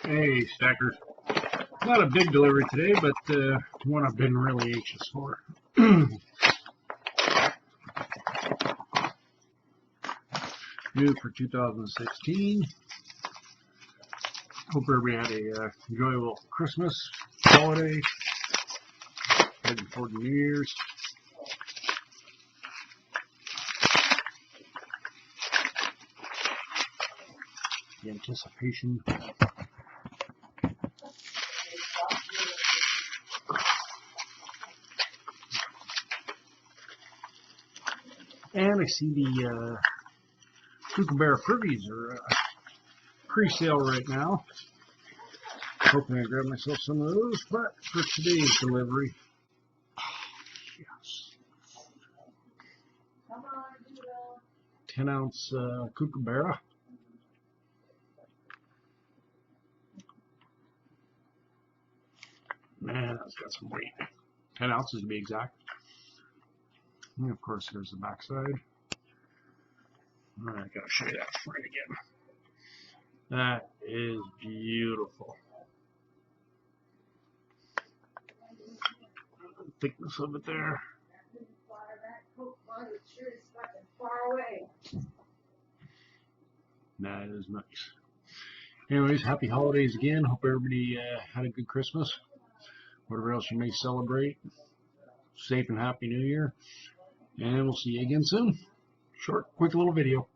Hey, Stacker. Not a big delivery today, but one I've been really anxious for. New for 2016. Hope everybody had a enjoyable Christmas holiday. Heading for the New Year's. The anticipation. And I see the Kookaburra Privvies are pre-sale right now. Hoping I grab myself some of those, but for today's delivery, yes, 10-ounce Kookaburra. Man, that's got some weight. 10 ounces to be exact. And of course, there's the backside. I gotta show you that front again. That is beautiful. The thickness of it there. That is nice. Anyways, happy holidays again. Hope everybody had a good Christmas. Whatever else you may celebrate. Safe and happy New Year. And we'll see you again soon. Short, quick little video.